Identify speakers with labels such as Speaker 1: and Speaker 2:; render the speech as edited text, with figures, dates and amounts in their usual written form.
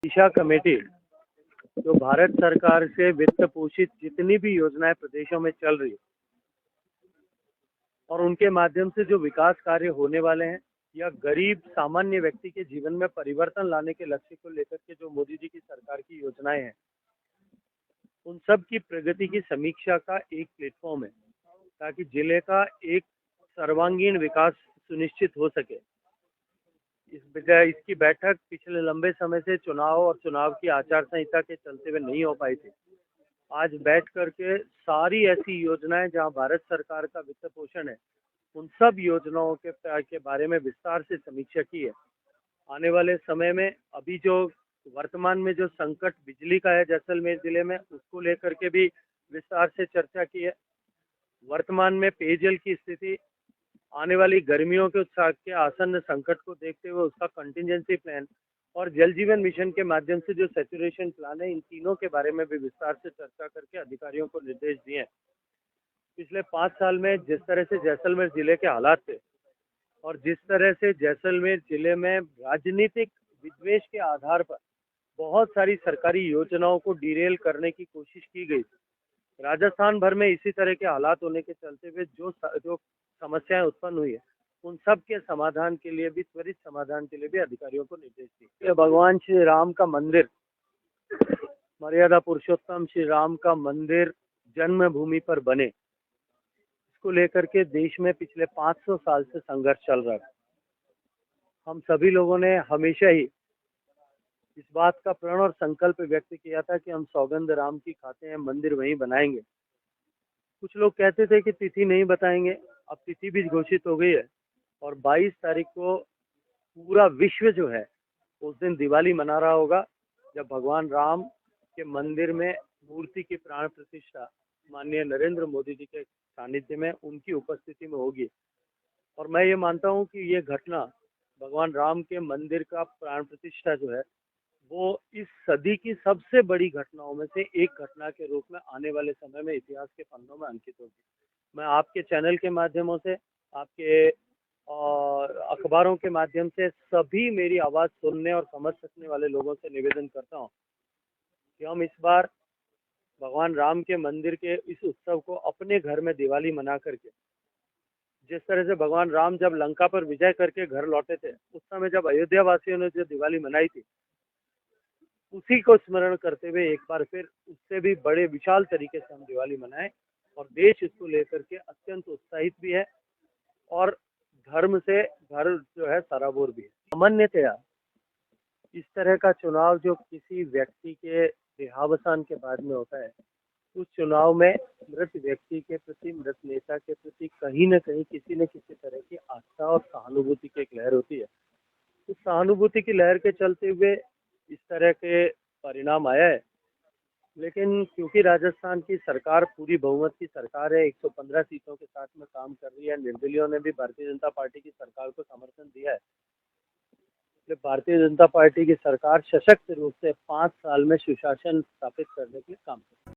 Speaker 1: दिशा committee जो भारत सरकार से वित्त पोषित जितनी भी योजनाएं प्रदेशों में चल रही है और उनके माध्यम से जो विकास कार्य होने वाले हैं या गरीब सामान्य व्यक्ति के जीवन में परिवर्तन लाने के लक्ष्य को लेकर के जो मोदी जी की सरकार की योजनाएं हैं, उन सब की प्रगति की समीक्षा का एक प्लेटफॉर्म है ताकि जिले का एक सर्वांगीण विकास सुनिश्चित हो सके। इसकी बैठक पिछले लंबे समय से चुनाव और चुनाव की आचार संहिता के चलते हुए नहीं हो पाई थी। आज बैठ करके सारी ऐसी योजनाएं जहां भारत सरकार का वित्त पोषण है, उन सब योजनाओं के बारे में विस्तार से समीक्षा की है। आने वाले समय में अभी जो वर्तमान में जो संकट बिजली का है जैसलमेर जिले में, उसको लेकर के भी विस्तार से चर्चा की है। वर्तमान में पेयजल की स्थिति, आने वाली गर्मियों के आसन्न संकट को देखते हुए उसका कंटिजेंसी प्लान और जल जीवन मिशन के माध्यम से जो सैचुरेशन प्लान है, इन तीनों के बारे में भी विस्तार से चर्चा करके अधिकारियों को निर्देश दिए हैं। पिछले 5 साल में जिस तरह से जैसलमेर जिले के हालात थे और जिस तरह से जैसलमेर जिले में राजनीतिक विद्वेष के आधार पर बहुत सारी सरकारी योजनाओं को डिरेल करने की कोशिश की गई, राजस्थान भर में इसी तरह के हालात होने के चलते हुए जो समस्याएं उत्पन्न हुई है, उन सब के समाधान के लिए भी, त्वरित समाधान के लिए भी अधिकारियों को निर्देश दिए। भगवान श्री राम का मंदिर, मर्यादा पुरुषोत्तम श्री राम का मंदिर जन्मभूमि पर बने, इसको लेकर के देश में पिछले 500 साल से संघर्ष चल रहा है। हम सभी लोगों ने हमेशा ही इस बात का प्रण और संकल्प व्यक्त किया था कि हम सौगंध राम की खाते हैं, मंदिर वहीं बनाएंगे। कुछ लोग कहते थे कि तिथि नहीं बताएंगे, अब तिथि भी घोषित हो गई है और 22 तारीख को पूरा विश्व जो है उस दिन दिवाली मना रहा होगा, जब भगवान राम के मंदिर में मूर्ति की प्राण प्रतिष्ठा माननीय नरेंद्र मोदी जी के सानिध्य में, उनकी उपस्थिति में होगी। और मैं ये मानता हूँ कि ये घटना, भगवान राम के मंदिर का प्राण प्रतिष्ठा जो है, वो इस सदी की सबसे बड़ी घटनाओं में से एक घटना के रूप में आने वाले समय में इतिहास के पन्नों में अंकित होगी। मैं आपके चैनल के माध्यमों से, आपके और अखबारों के माध्यम से सभी मेरी आवाज़ सुनने और समझ सकने वाले लोगों से निवेदन करता हूँ कि हम इस बार भगवान राम के मंदिर के इस उत्सव को अपने घर में दिवाली मना करके, जिस तरह से भगवान राम जब लंका पर विजय करके घर लौटे थे, उस समय जब अयोध्या वासियों ने जो दिवाली मनाई थी, उसी को स्मरण करते हुए एक बार फिर उससे भी बड़े विशाल तरीके से हम दिवाली मनाएं। और देश इसको लेकर के अत्यंत उत्साहित भी है और धर्म से घर जो है सराबोर भी है। सामान्यतया इस तरह का चुनाव जो किसी व्यक्ति के देहावसान के बाद में होता है, उस चुनाव में मृत व्यक्ति के प्रति, मृत नेता के प्रति कहीं न कहीं किसी न किसी तरह की आस्था और सहानुभूति की एक लहर होती है। उस सहानुभूति की लहर के चलते हुए इस तरह के परिणाम आया है। लेकिन क्योंकि राजस्थान की सरकार पूरी बहुमत की सरकार है, 115 सीटों के साथ में काम कर रही है, निर्दलीयों ने भी भारतीय जनता पार्टी की सरकार को समर्थन दिया है। इसलिए भारतीय जनता पार्टी की सरकार सशक्त रूप से 5 साल में सुशासन स्थापित करने के लिए काम कर रही है।